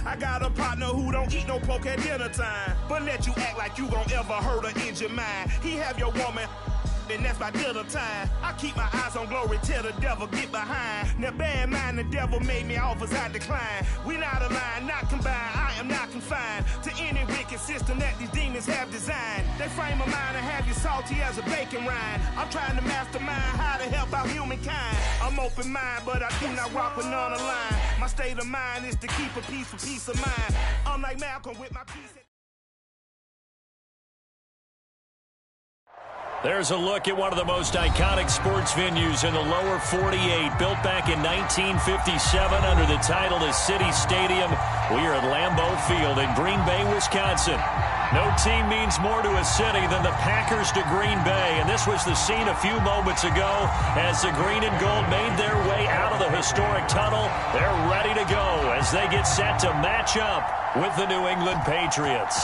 I got a partner who don't eat no pork at dinner time, but let you act like you gon' ever hurt or injure mine. He have your woman, and that's by dinner time. I keep my eyes on glory till the devil get behind. Now bad mind, the devil made me offers I decline. We not aligned, not combined, I am not confined to any wicked system that these demons have designed. They frame a mind and have you salty as a bacon rind. I'm trying to mastermind how to help out humankind. I'm open mind, but I do not rock with none aligned. My state of mind is to keep a peace for peace of mind. I'm like Malcolm with my peace. There's a look at one of the most iconic sports venues in the lower 48, built back in 1957 under the title of City Stadium. We are at Lambeau Field in Green Bay, Wisconsin. No team means more to a city than the Packers to Green Bay, and this was the scene a few moments ago as the green and gold made their way out of the historic tunnel. They're ready to go as they get set to match up with the New England Patriots.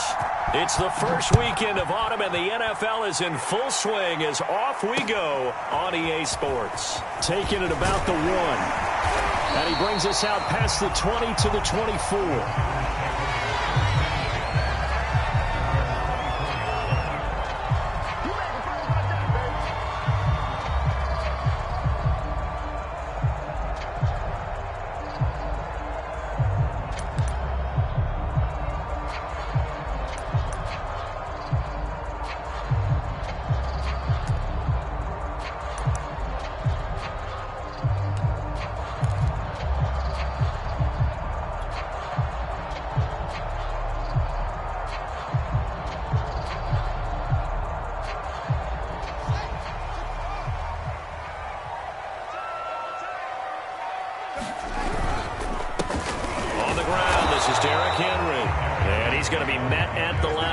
It's the first weekend of autumn, and the NFL is in full swing as off we go on EA Sports. Taking it about the 1. And he brings us out past the 20 to the 24.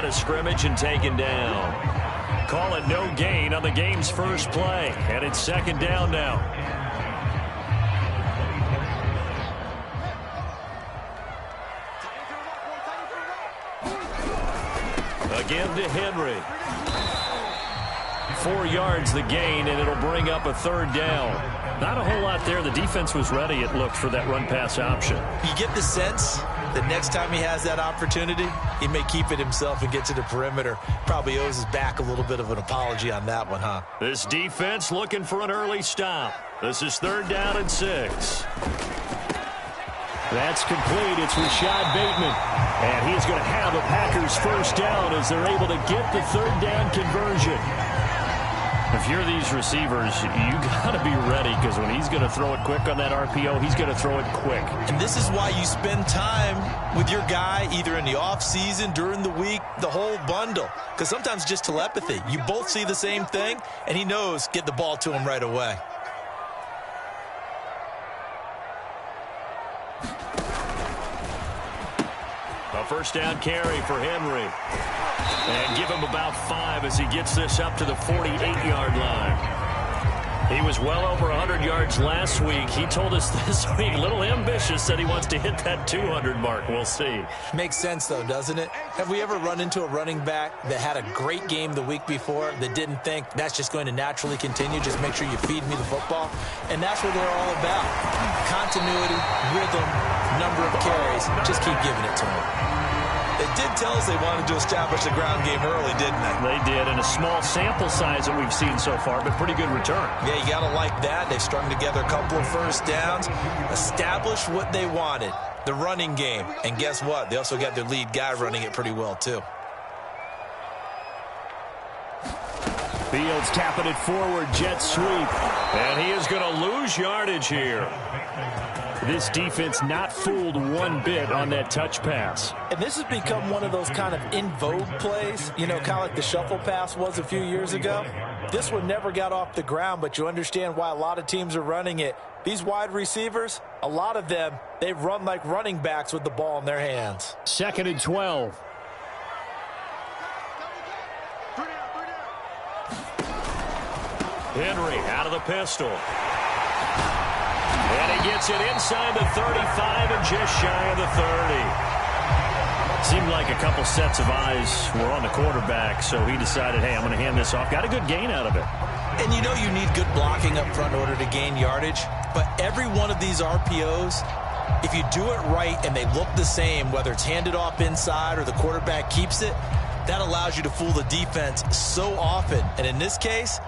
Scrimmage and taken down. Call it no gain on the game's first play, and it's second down now. Again to Henry. 4 yards the gain, and it'll bring up a third down. Not a whole lot there. The defense was ready, it looked, for that run-pass option. You get the sense that next time he has that opportunity, he may keep it himself and get to the perimeter. Probably owes his back a little bit of an apology on that one, huh? This defense looking for an early stop. This is third down and 6. That's complete. It's Rashad Bateman. And he's going to have a Packers first down as they're able to get the third down conversion. If you're these receivers, you got to be ready, because when he's going to throw it quick on that RPO, he's going to throw it quick. And this is why you spend time with your guy either in the offseason, during the week, the whole bundle. Because sometimes just telepathy. You both see the same thing, and he knows get the ball to him right away. A first down carry for Henry. And give him about 5 as he gets this up to the 48-yard line. He was well over 100 yards last week. He told us this week, a little ambitious, that he wants to hit that 200 mark. We'll see. Makes sense, though, doesn't it? Have we ever run into a running back that had a great game the week before that didn't think that's just going to naturally continue? Just make sure you feed me the football. And that's what they're all about. Continuity, rhythm, number of carries. Just keep giving it to him. They did tell us they wanted to establish the ground game early, didn't they? They did, and a small sample size that we've seen so far, but pretty good return. Yeah, you got to like that. They've strung together a couple of first downs, established what they wanted, the running game. And guess what? They also got their lead guy running it pretty well, too. Fields tapping it forward, jet sweep. And he is going to lose yardage here. This defense not fooled one bit on that touch pass. And this has become one of those kind of in vogue plays, you know, kind of like the shuffle pass was a few years ago. This one never got off the ground, but you understand why a lot of teams are running it. These wide receivers, a lot of them, they run like running backs with the ball in their hands. 2nd and 12. Henry out of the pistol. And he gets it inside the 35 and just shy of the 30. Seemed like a couple sets of eyes were on the quarterback, so he decided, hey, I'm going to hand this off. Got a good gain out of it. And you know you need good blocking up front in order to gain yardage, but every one of these RPOs If you do it right and they look the same, whether it's handed off inside or the quarterback keeps it, that allows you to fool the defense so often. And in this case,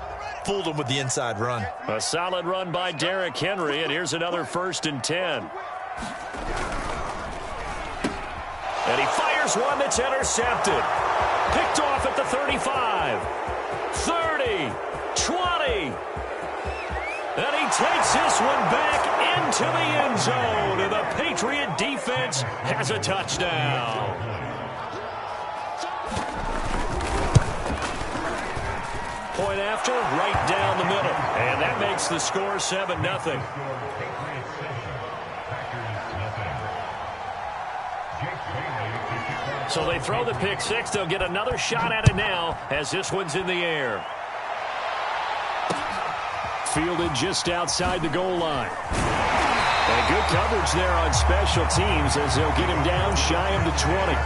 fooled them with the inside run. A solid run by Derrick Henry, and here's another 1st and 10. And he fires one that's intercepted. Picked off at the 35, 30, 20. And he takes this one back into the end zone, and the Patriot defense has a touchdown. Point after, right down the middle. And that makes the score 7-0. So they throw the pick six. They'll get another shot at it now as this one's in the air. Fielded just outside the goal line. And good coverage there on special teams as they'll get him down shy of the 20.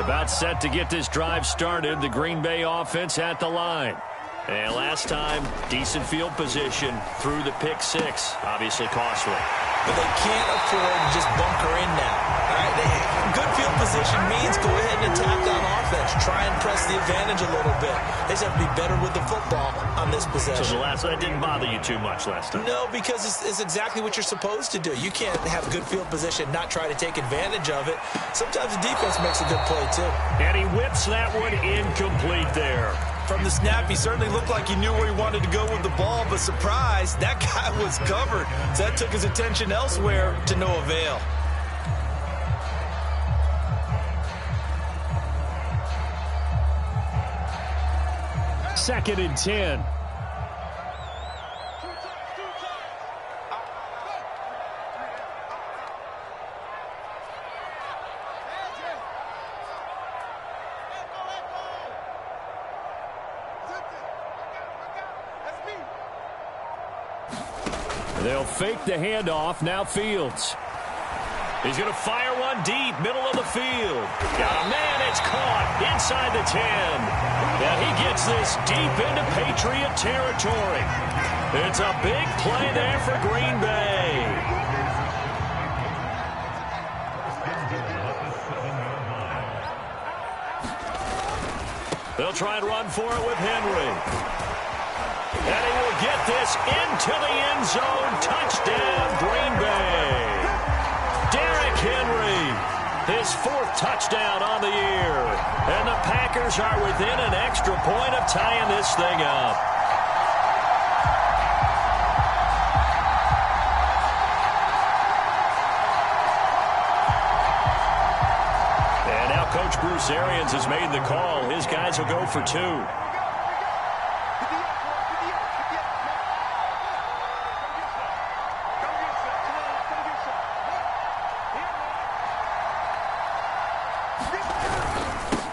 About set to get this drive started. The Green Bay offense at the line. And last time, decent field position through the pick six. Obviously costly. But they can't afford to just bunker in now. All right? Good field position means go ahead and attack on offense. Try and press the advantage a little bit. They just have to be better with the football on this possession. So that didn't bother you too much last time? No, because it's exactly what you're supposed to do. You can't have good field position, not try to take advantage of it. Sometimes the defense makes a good play, too. And he whips that one incomplete there. From the snap, he certainly looked like he knew where he wanted to go with the ball, but surprise, that guy was covered. So that took his attention elsewhere to no avail. Second and 10. They'll fake the handoff. Now Fields. He's going to fire one deep, middle of the field. Got a man, it's caught inside the 10. And he gets this deep into Patriot territory. It's a big play there for Green Bay. They'll try and run for it with Henry. And he will get this into the end zone. Touchdown, Green Bay. Derrick Henry, his 4th touchdown on the year. And the Packers are within an extra point of tying this thing up. And now Coach Bruce Arians has made the call. His guys will go for 2.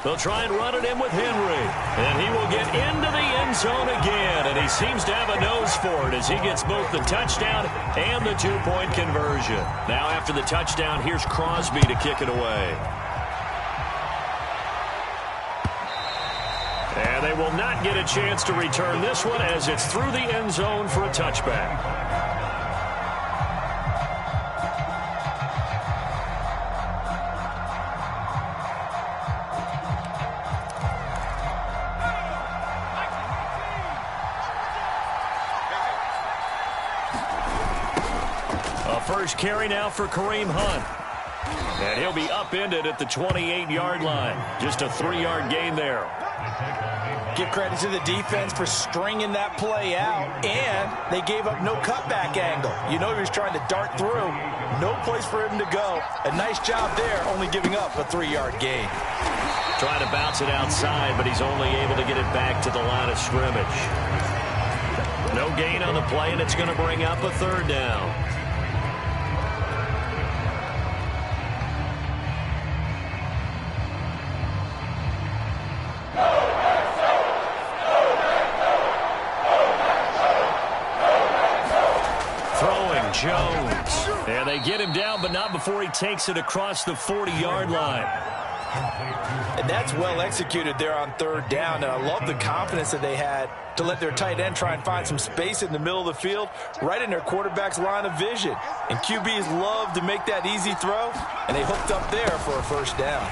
They'll try and run it in with Henry. And he will get into the end zone again. And he seems to have a nose for it as he gets both the touchdown and the 2-point conversion. Now after the touchdown, here's Crosby to kick it away. And they will not get a chance to return this one as it's through the end zone for a touchback. First carry now for Kareem Hunt. And he'll be upended at the 28-yard line. Just a 3-yard gain there. Give credit to the defense for stringing that play out, and they gave up no cutback angle. You know he was trying to dart through. No place for him to go. A nice job there, only giving up a 3-yard gain. Trying to bounce it outside, but he's only able to get it back to the line of scrimmage. No gain on the play, and it's going to bring up a 3rd down. Jones. And they get him down, but not before he takes it across the 40-yard line. And that's well executed there on third down. And I love the confidence that they had to let their tight end try and find some space in the middle of the field, right in their quarterback's line of vision. And QBs love to make that easy throw, and they hooked up there for a first down.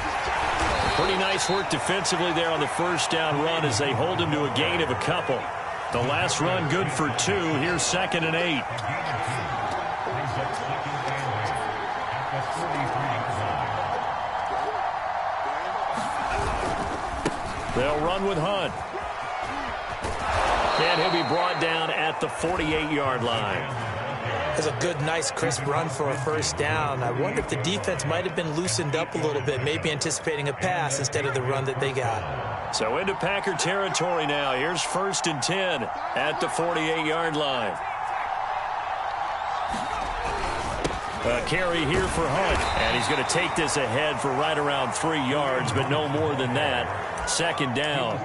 Pretty nice work defensively there on the first down run as they hold him to a gain of a couple. The last run good for 2. Here's 2nd and 8. They'll run with Hunt. And he'll be brought down at the 48-yard line. That's a good, nice, crisp run for a first down. I wonder if the defense might have been loosened up a little bit, maybe anticipating a pass instead of the run that they got. So into Packer territory now. Here's 1st and 10 at the 48-yard line. A carry here for Hunt, and he's going to take this ahead for right around 3 yards, but no more than that. 2nd down.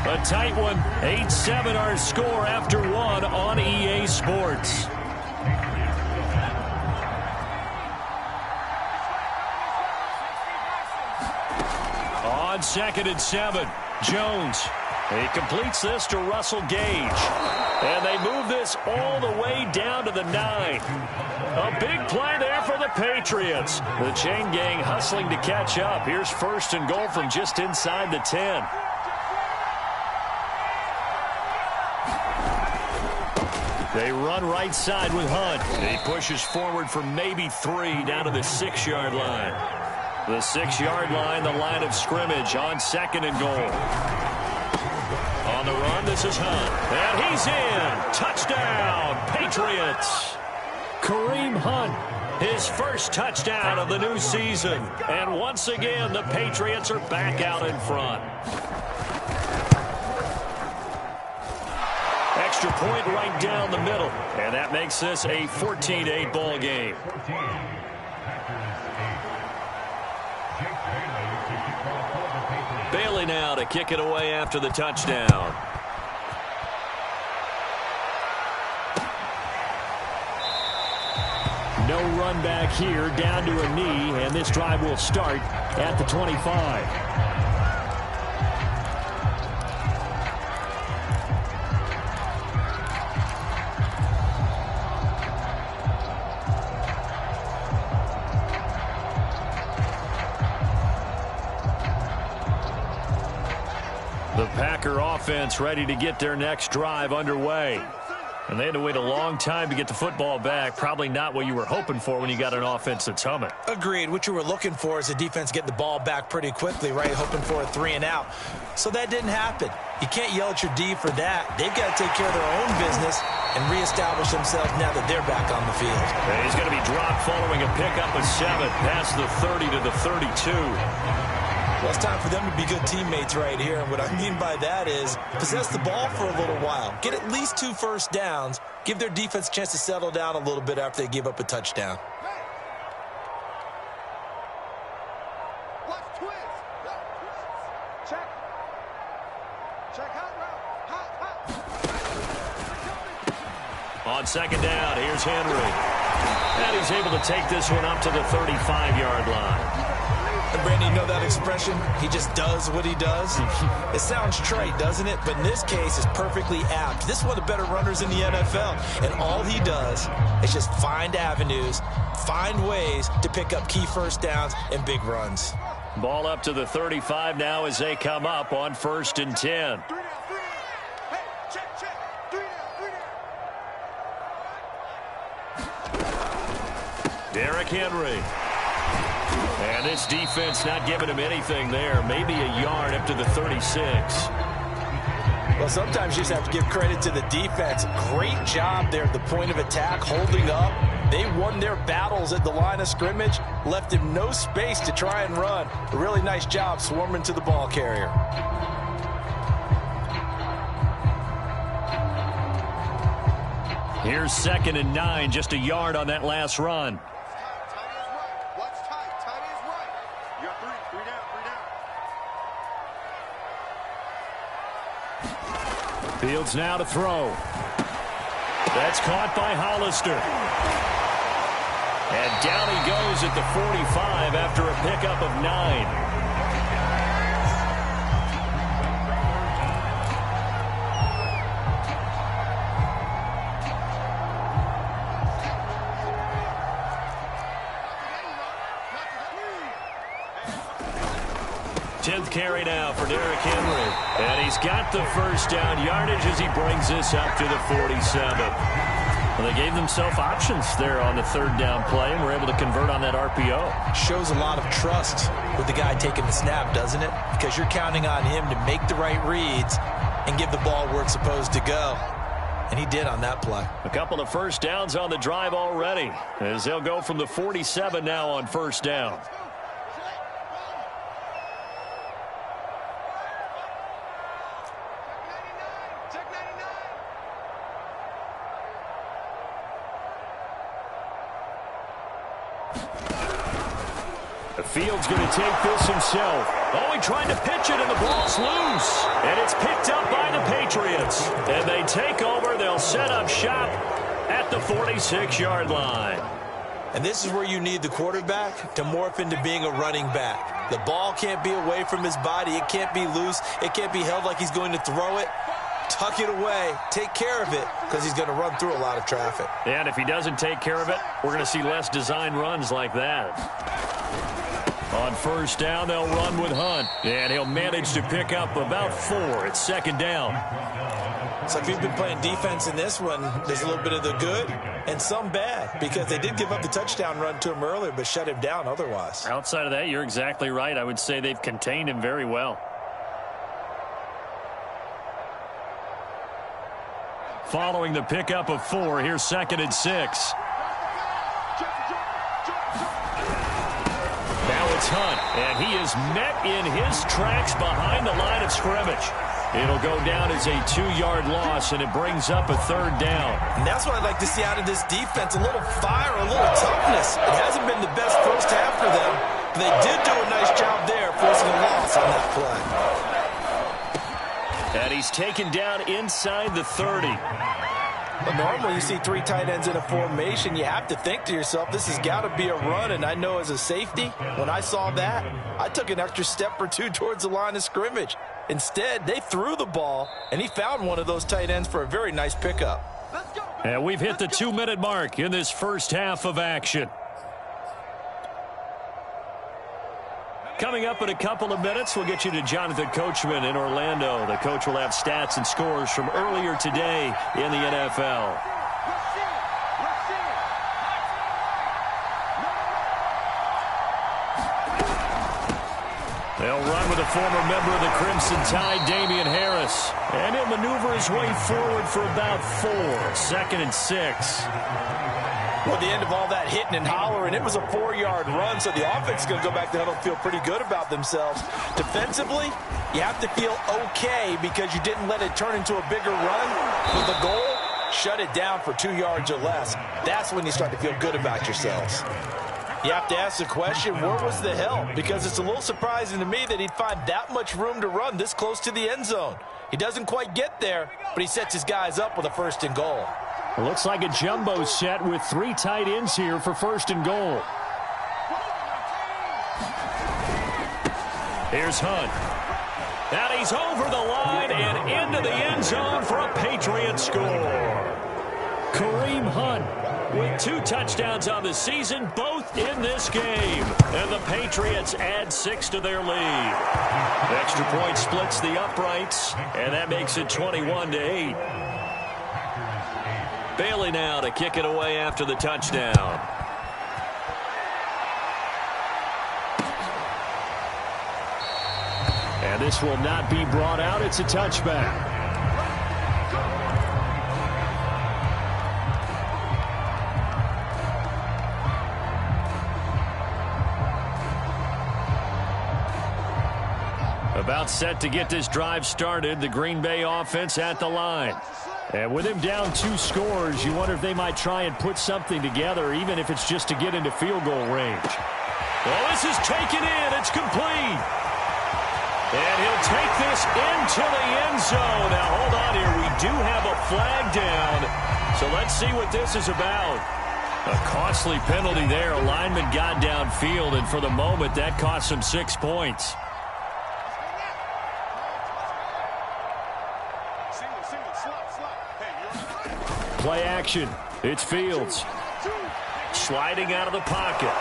A tight one. 8-7 our score after 1 on EA Sports. On 2nd and 7, Jones. He completes this to Russell Gage. And they move this all the way down to the 9. A big play there for the Patriots. The chain gang hustling to catch up. Here's 1st and goal from just inside the 10. They run right side with Hunt. He pushes forward for maybe 3 down to the 6-yard line. The 6-yard line, the line of scrimmage on 2nd and goal. On the run, this is Hunt. And he's in. Touchdown, Patriots. Kareem Hunt, his first touchdown of the new season. And once again, the Patriots are back out in front. Extra point right down the middle. And that makes this a 14-8 ball game. Bailey now to kick it away after the touchdown. No run back here, down to a knee, and this drive will start at the 25. The Packer offense ready to get their next drive underway. And they had to wait a long time to get the football back. Probably not what you were hoping for when you got an offense that's humming. Agreed. What you were looking for is the defense getting the ball back pretty quickly, right? Hoping for a 3 and out. So that didn't happen. You can't yell at your D for that. They've got to take care of their own business and reestablish themselves now that they're back on the field. And he's going to be dropped following a pickup of 7 past the 30 to the 32. Well, it's time for them to be good teammates right here. And what I mean by that is possess the ball for a little while. Get at least 2 first downs. Give their defense a chance to settle down a little bit after they give up a touchdown. On 2nd down, here's Henry. And he's able to take this one up to the 35-yard line. And Brandon, you know that expression? He just does what he does. It sounds trite, doesn't it? But in this case, it's perfectly apt. This is one of the better runners in the NFL. And all he does is just find avenues, find ways to pick up key first downs and big runs. Ball up to the 35 now as they come up on 1st and 10. Derrick Henry. And this defense not giving him anything there. Maybe a yard up to the 36. Well, sometimes you just have to give credit to the defense. Great job there at the point of attack, holding up. They won their battles at the line of scrimmage, left him no space to try and run. A really nice job swarming to the ball carrier. Here's 2nd and 9, just a yard on that last run. Fields now to throw. That's caught by Hollister. And down he goes at the 45 after a pickup of 9. 10th carry now for Derrick Henry. And he's got the first down yardage as he brings this up to the 47. Well, they gave themselves options there on the third down play and were able to convert on that RPO. Shows a lot of trust with the guy taking the snap, doesn't it? Because you're counting on him to make the right reads and give the ball where it's supposed to go. And he did on that play. A couple of first downs on the drive already as they'll go from the 47 now on first down. Fields going to take this himself. Oh, he tried to pitch it, and the ball's loose. And it's picked up by the Patriots. And they take over. They'll set up shop at the 46-yard line. And this is where you need the quarterback to morph into being a running back. The ball can't be away from his body. It can't be loose. It can't be held like he's going to throw it. Tuck it away. Take care of it because he's going to run through a lot of traffic. And if he doesn't take care of it, we're going to see less design runs like that. On first down, they'll run with Hunt. And he'll manage to pick up about 4. It's second down. So if you've been playing defense in this one, there's a little bit of the good and some bad because they did give up the touchdown run to him earlier but shut him down otherwise. Outside of that, you're exactly right. I would say they've contained him very well. Following the pickup of 4, here's 2nd and 6. It's Hunt, and he is met in his tracks behind the line of scrimmage. It'll go down as a 2-yard loss, and it brings up a 3rd down. And that's what I'd like to see out of this defense, a little fire, a little toughness. It hasn't been the best first half for them, but they did do a nice job there forcing a loss on that play. And he's taken down inside the 30. But normally you see 3 tight ends in a formation, you have to think to yourself, this has got to be a run. And I know as a safety, when I saw that, I took an extra step or 2 towards the line of scrimmage. Instead, they threw the ball, and he found one of those tight ends for a very nice pickup. And we've hit the 2-minute mark in this first half of action. Coming up in a couple of minutes, we'll get you to Jonathan Coachman in Orlando. The coach will have stats and scores from earlier today in the NFL. They'll run with a former member of the Crimson Tide, Damian Harris. And he'll maneuver his way forward for about 4. 2nd and 6. Well, the end of all that hitting and hollering, it was a 4-yard run, so the offense is going to go back to huddle and feel pretty good about themselves. Defensively, you have to feel okay because you didn't let it turn into a bigger run. With the goal, shut it down for 2 yards or less. That's when you start to feel good about yourselves. You have to ask the question, where was the help? Because it's a little surprising to me that he'd find that much room to run this close to the end zone. He doesn't quite get there, but he sets his guys up with a 1st and goal. It looks like a jumbo set with 3 tight ends here for 1st and goal. Here's Hunt. And he's over the line and into the end zone for a Patriot score. Kareem Hunt with 2 touchdowns on the season, both in this game. And the Patriots add 6 to their lead. Extra point splits the uprights, and that makes it 21-8. Bailey now to kick it away after the touchdown. And this will not be brought out. It's a touchback. About set to get this drive started. The Green Bay offense at the line. And with him down 2 scores, you wonder if they might try and put something together, even if it's just to get into field goal range. Well, this is taken in. It's complete. And he'll take this into the end zone. Now, hold on here. We do have a flag down. So let's see what this is about. A costly penalty there. A lineman got downfield, and for the moment, that cost him 6 points. Play action. It's Fields. Sliding out of the pocket.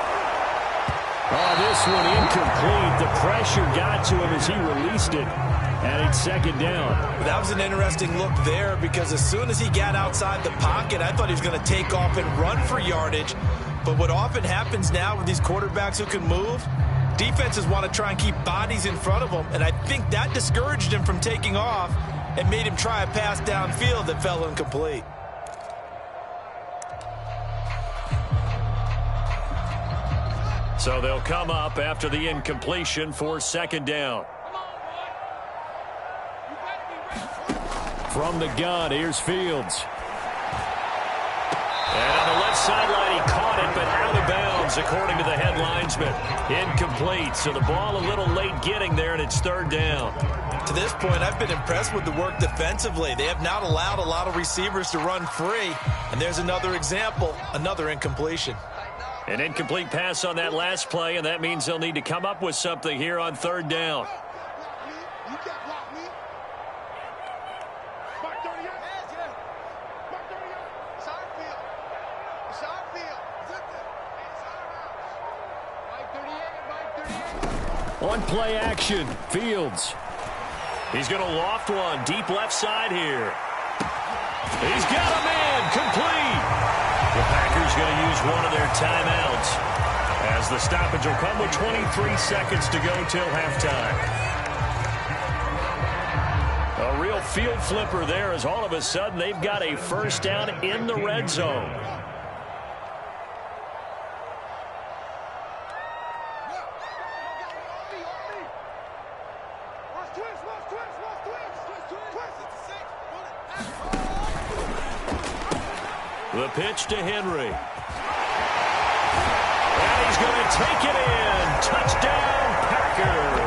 Oh, this one incomplete. The pressure got to him as he released it. And it's second down. That was an interesting look there because as soon as he got outside the pocket, I thought he was going to take off and run for yardage. But what often happens now with these quarterbacks who can move, defenses want to try and keep bodies in front of them. And I think that discouraged him from taking off and made him try a pass downfield that fell incomplete. So they'll come up after the incompletion for second down. From the gun, here's Fields. And on the left sideline, he caught it, but out of bounds, according to the head linesman. Incomplete, so the ball a little late getting there, and it's third down. To this point, I've been impressed with the work defensively. They have not allowed a lot of receivers to run free. And there's another example, another incompletion. An incomplete pass on that last play, and that means they'll need to come up with something here on third down. On play action, Fields. He's going to loft one deep left side here. He's got a man complete. The Packers going to use one of their timeouts as the stoppage will come with 23 seconds to go till halftime. A real field flipper there as all of a sudden they've got a first down in the red zone. The pitch to Henry. And he's going to take it in. Touchdown, Packers.